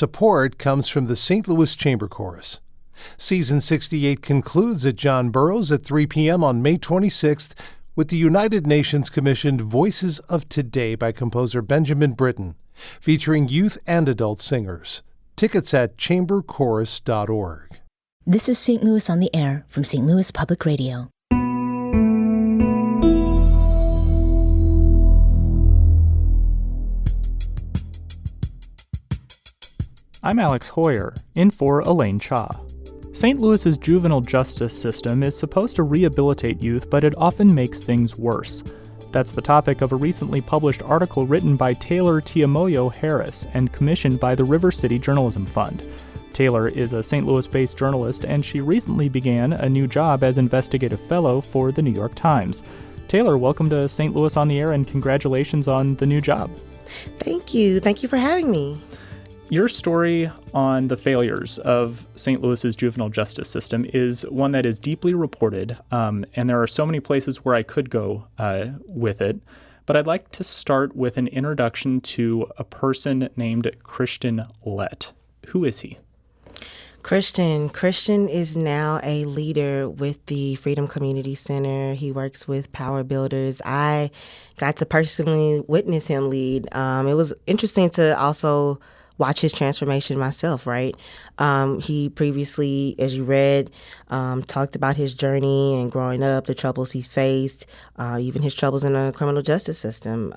support comes from the St. Louis Chamber Chorus. Season 68 concludes at John Burroughs at 3 p.m. on May 26th with the United Nations commissioned Voices of Today by composer Benjamin Britten, featuring youth and adult singers. Tickets at chamberchorus.org. This is St. Louis on the Air from St. Louis Public Radio. I'm Alex Hoyer, in for Elaine Cha. St. Louis's juvenile justice system is supposed to rehabilitate youth, but it often makes things worse. That's the topic of a recently published article written by Taylor Tiamoyo Harris and commissioned by the River City Journalism Fund. Taylor is a St. Louis-based journalist, and she recently began a new job as investigative fellow for the New York Times. Taylor, welcome to St. Louis on the Air, and congratulations on the new job. Thank you. Thank you for having me. Your story on the failures of St. Louis's juvenile justice system is one that is deeply reported, and there are so many places where I could go with it. But I'd like to start with an introduction to a person named Christian Lett. Who is he? Christian is now a leader with the Freedom Community Center. He works with Power Builders. I got to personally witness him lead. It was interesting to also watch his transformation myself, right? He previously, as you read, talked about his journey and growing up, the troubles he faced, even his troubles in the criminal justice system.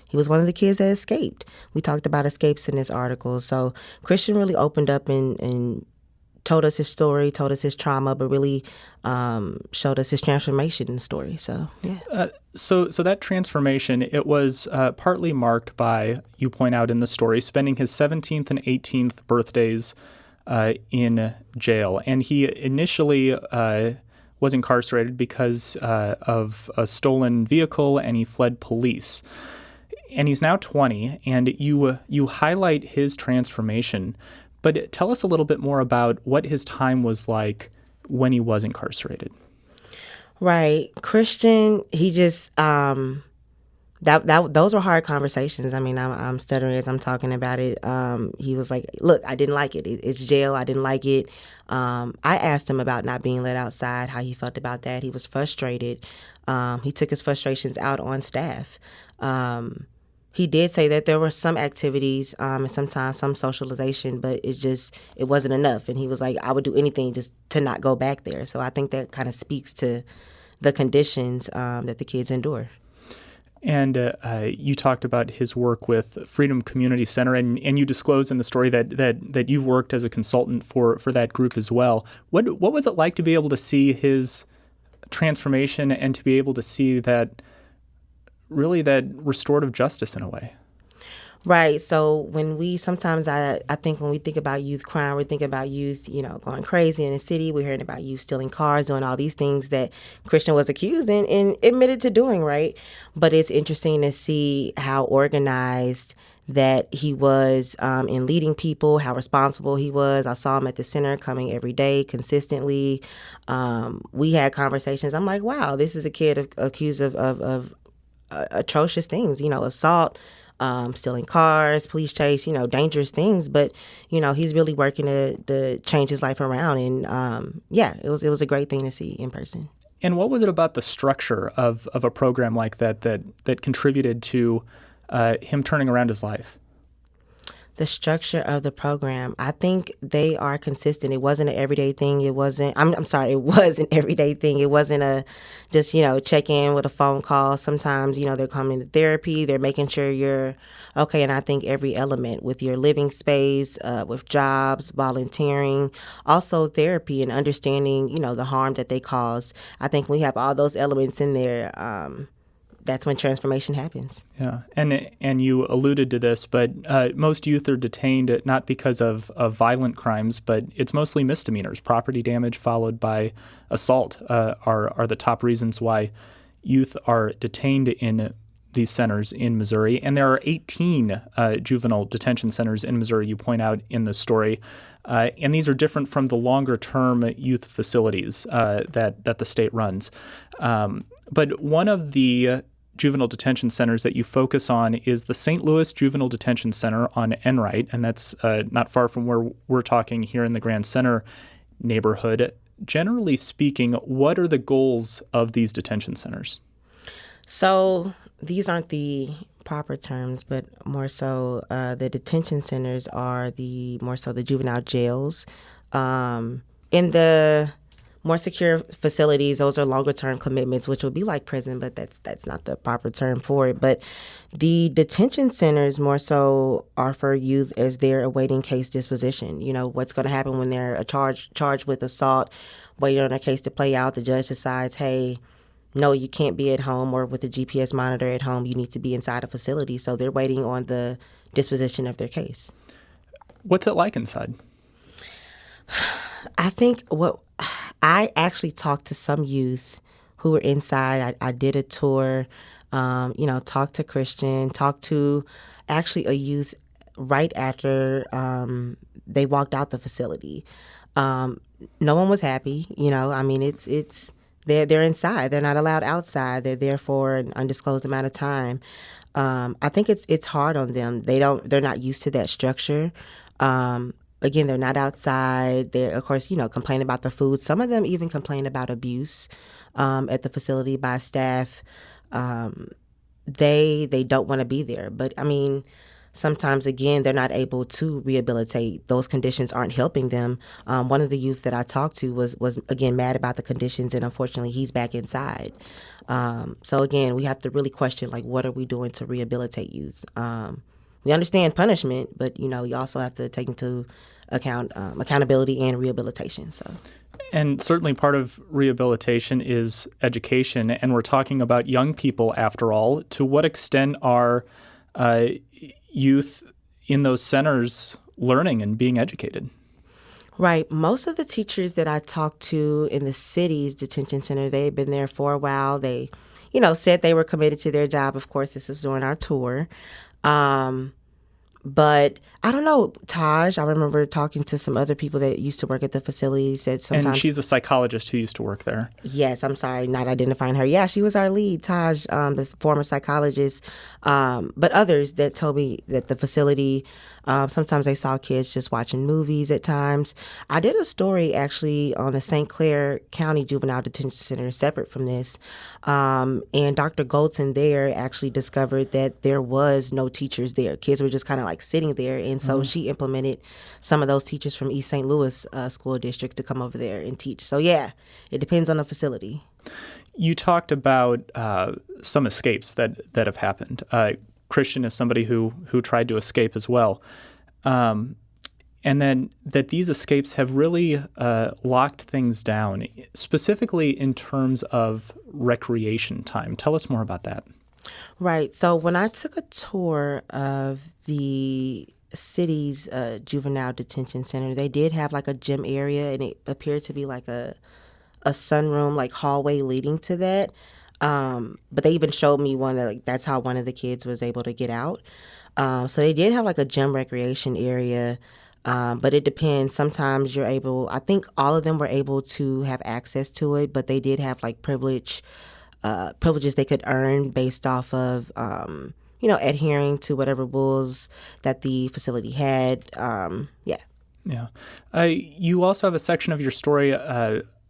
He was one of the kids that escaped. We talked about escapes in this article. So Christian really opened up and told us his story, told us his trauma, but really showed us his transformation in the story. So, yeah. So that transformation, it was partly marked by, you point out in the story, spending his 17th and 18th birthdays in jail. And he initially was incarcerated because of a stolen vehicle, and he fled police. And he's now 20, and you highlight his transformation. But tell us a little bit more about what his time was like when he was incarcerated. Right. Christian, he just, those were hard conversations. I mean, I'm stuttering as I'm talking about it. He was like, look, I didn't like it. It's jail. I didn't like it. I asked him about not being let outside, how he felt about that. He was frustrated. He took his frustrations out on staff. He did say that there were some activities and sometimes some socialization, but it wasn't enough. And he was like, I would do anything just to not go back there. So I think that kind of speaks to the conditions that the kids endure. And you talked about his work with Freedom Community Center, and you disclosed in the story that you've worked as a consultant for that group as well. What was it like to be able to see his transformation and to be able to see that restorative justice in a way? Right. So when I think when we think about youth crime, we think about youth, going crazy in the city. We're hearing about youth stealing cars, doing all these things that Christian was accused and admitted to doing, right? But it's interesting to see how organized that he was in leading people, how responsible he was. I saw him at the center coming every day consistently. We had conversations. I'm like, wow, this is a kid accused of atrocious things, assault, stealing cars, police chase, dangerous things. But, he's really working to change his life around. And, it was a great thing to see in person. And what was it about the structure of a program like that contributed to him turning around his life? The structure of the program, I think they are consistent. It wasn't an everyday thing. It wasn't, it was an everyday thing. It wasn't a just, check in with a phone call. Sometimes, they're coming to therapy. They're making sure you're okay. And I think every element with your living space, with jobs, volunteering, also therapy and understanding, the harm that they cause. I think when we have all those elements in there, that's when transformation happens. Yeah, and you alluded to this, but most youth are detained not because of violent crimes, but it's mostly misdemeanors. Property damage followed by assault are the top reasons why youth are detained in these centers in Missouri. And there are 18 juvenile detention centers in Missouri, you point out in the story. And these are different from the longer-term youth facilities that the state runs. But one of the juvenile detention centers that you focus on is the St. Louis Juvenile Detention Center on Enright, and that's not far from where we're talking here in the Grand Center neighborhood. Generally speaking, what are the goals of these detention centers? So these aren't the proper terms, but more so the detention centers are more so the juvenile jails. In the more secure facilities, those are longer term commitments, which would be like prison, but that's not the proper term for it. But the detention centers more so are for youth as they're awaiting case disposition. You know, what's going to happen when they're charged with assault, waiting on their case to play out. The judge decides, hey, no, you can't be at home, or with a GPS monitor at home, you need to be inside a facility. So they're waiting on the disposition of their case. What's it like inside? I think I actually talked to some youth who were inside. I did a tour, talked to Christian, talked to actually a youth right after they walked out the facility. No one was happy. It's they're inside. They're not allowed outside. They're there for an undisclosed amount of time. I think it's hard on them. They're not used to that structure. Again, they're not outside. They're, of course, complain about the food. Some of them even complain about abuse at the facility by staff. They don't want to be there. But, sometimes, again, they're not able to rehabilitate. Those conditions aren't helping them. One of the youth that I talked to was again, mad about the conditions, and unfortunately, he's back inside. So, again, we have to really question, what are we doing to rehabilitate youth? We understand punishment, but, you also have to take into account accountability and rehabilitation. And certainly part of rehabilitation is education, and we're talking about young people after all. To what extent are youth in those centers learning and being educated? Right. Most of the teachers that I talked to in the city's detention center, they've been there for a while. They, said they were committed to their job. Of course, this is during our tour. But I don't know, Taj, I remember talking to some other people that used to work at the facility, said sometimes... And she's a psychologist who used to work there. Yes, I'm sorry, not identifying her. Yeah, she was our lead, Taj, the former psychologist. But others that told me that the facility, sometimes they saw kids just watching movies at times. I did a story actually on the St. Clair County Juvenile Detention Center separate from this. And Dr. Goldson there actually discovered that there was no teachers there. Kids were just kind of sitting there. And so she implemented some of those teachers from East St. Louis School District to come over there and teach. So yeah, it depends on the facility. You talked about some escapes that have happened. Christian is somebody who tried to escape as well. And then that these escapes have really locked things down, specifically in terms of recreation time. Tell us more about that. Right. So when I took a tour of the city's juvenile detention center, they did have a gym area, and it appeared to be a sunroom, hallway leading to that. But they even showed me one that that's how one of the kids was able to get out. So they did have a gym recreation area, but it depends. Sometimes you're able, I think all of them were able to have access to it, but they did have privileges they could earn based off of, adhering to whatever rules that the facility had. Yeah. You also have a section of your story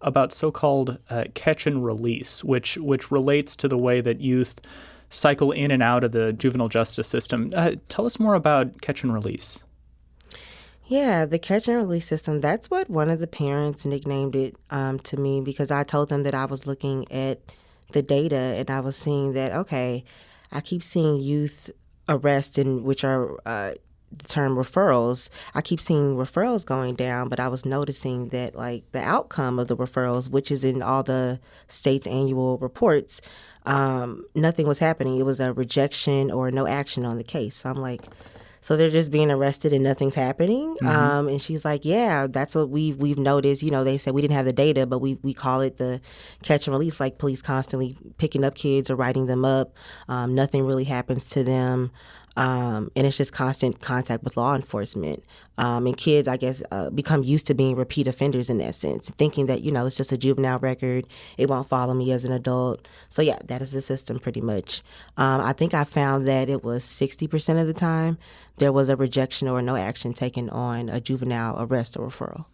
about so-called catch and release, which relates to the way that youth cycle in and out of the juvenile justice system. Tell us more about catch and release. Yeah, the catch and release system, that's what one of the parents nicknamed it to me, because I told them that I was looking at the data and I was seeing that, okay, I keep seeing youth arrests, which are the term referrals. I keep seeing referrals going down, but I was noticing that the outcome of the referrals, which is in all the state's annual reports, nothing was happening. It was a rejection or no action on the case. So I'm so they're just being arrested and nothing's happening. Mm-hmm. And she's like, yeah, that's what we've noticed. They said we didn't have the data, but we call it the catch and release, police constantly picking up kids or writing them up. Nothing really happens to them. And it's just constant contact with law enforcement. And kids, I guess, become used to being repeat offenders in that sense, thinking that, it's just a juvenile record. It won't follow me as an adult. So, yeah, that is the system pretty much. I think I found that it was 60% of the time there was a rejection or no action taken on a juvenile arrest or referral.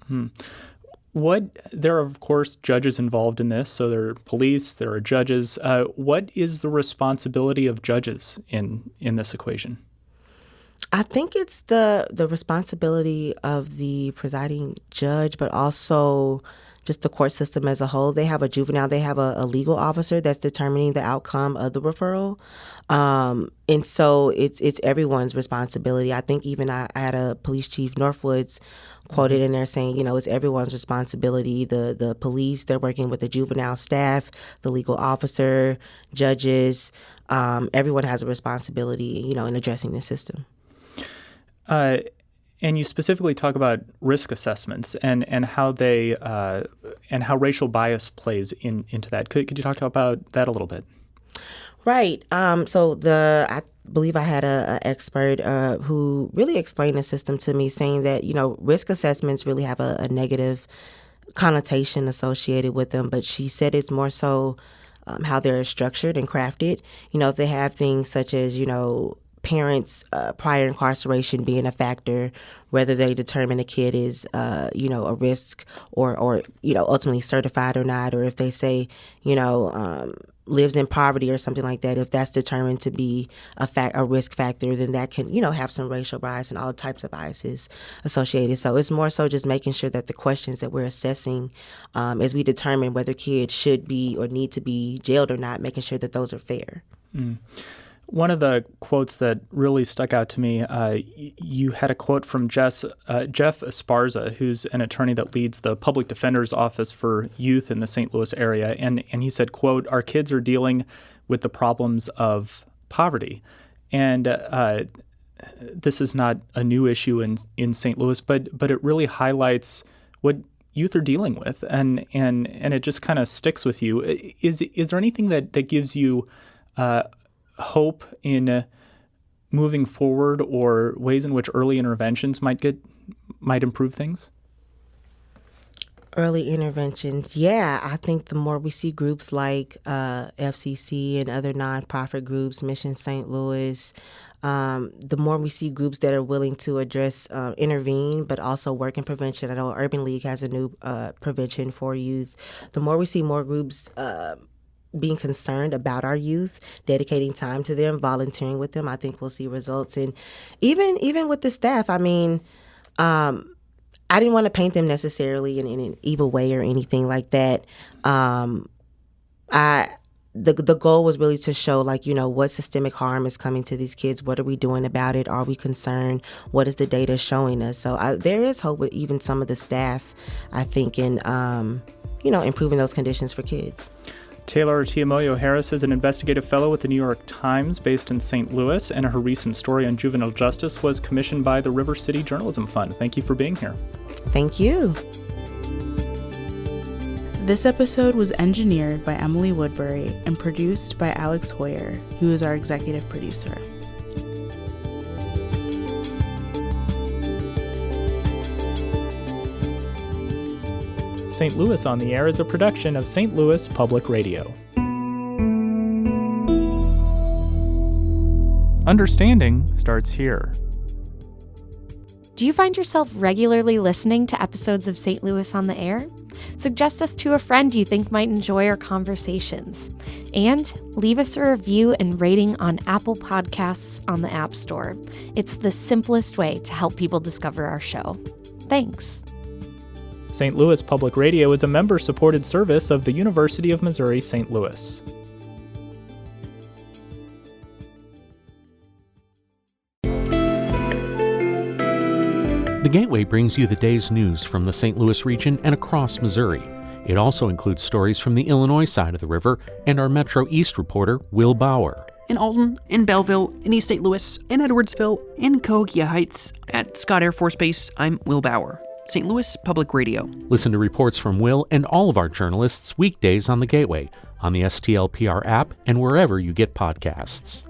There are, of course, judges involved in this. So there are police, there are judges. What is the responsibility of judges in this equation? I think it's the responsibility of the presiding judge, but also just the court system as a whole. They have a juvenile, they have a legal officer that's determining the outcome of the referral. And so it's everyone's responsibility. I think even I had a police chief, Northwoods, quoted in there saying, it's everyone's responsibility. The police, they're working with the juvenile staff, the legal officer, judges. Everyone has a responsibility, in addressing the system. And you specifically talk about risk assessments and how they and how racial bias plays into that. Could you talk about that a little bit? Right. So I believe I had a expert who really explained the system to me, saying that risk assessments really have a negative connotation associated with them, but she said it's more so how they're structured and crafted. If they have things such as parents' prior incarceration being a factor, whether they determine a kid is, a risk or ultimately certified or not, or if they say, lives in poverty or something like that, if that's determined to be a risk factor, then that can, have some racial bias and all types of biases associated. So it's more so just making sure that the questions that we're assessing as we determine whether kids should be or need to be jailed or not, making sure that those are fair. Mm. One of the quotes that really stuck out to me, you had a quote from Jeff Esparza, who's an attorney that leads the Public Defender's Office for Youth in the St. Louis area. And he said, quote, "Our kids are dealing with the problems of poverty." And this is not a new issue in St. Louis, but it really highlights what youth are dealing with. And it just kind of sticks with you. Is there anything that gives you hope in moving forward, or ways in which early interventions might improve things? Early interventions, yeah. I think the more we see groups like FCC and other nonprofit groups, Mission St. Louis, the more we see groups that are willing to address, intervene, but also work in prevention. I know Urban League has a new prevention for youth. The more we see more groups being concerned about our youth, dedicating time to them, volunteering with them, I think we'll see results. And even with the staff, I mean, I didn't want to paint them necessarily in an evil way or anything like that. The goal was really to show, what systemic harm is coming to these kids. What are we doing about it? Are we concerned? What is the data showing us? So there is hope with even some of the staff, I think, in, improving those conditions for kids. Taylor Tiamoyo Harris is an investigative fellow with the New York Times based in St. Louis, and her recent story on juvenile justice was commissioned by the River City Journalism Fund. Thank you for being here. Thank you. This episode was engineered by Emily Woodbury and produced by Alex Hoyer, who is our executive producer. St. Louis on the Air is a production of St. Louis Public Radio. Understanding starts here. Do you find yourself regularly listening to episodes of St. Louis on the Air? Suggest us to a friend you think might enjoy our conversations. And leave us a review and rating on Apple Podcasts on the App Store. It's the simplest way to help people discover our show. Thanks. St. Louis Public Radio is a member-supported service of the University of Missouri St. Louis. The Gateway brings you the day's news from the St. Louis region and across Missouri. It also includes stories from the Illinois side of the river and our Metro East reporter, Will Bauer. In Alton, in Belleville, in East St. Louis, in Edwardsville, in Cahokia Heights, at Scott Air Force Base, I'm Will Bauer. St. Louis Public Radio. Listen to reports from Will and all of our journalists weekdays on the Gateway, on the STLPR app, and wherever you get podcasts.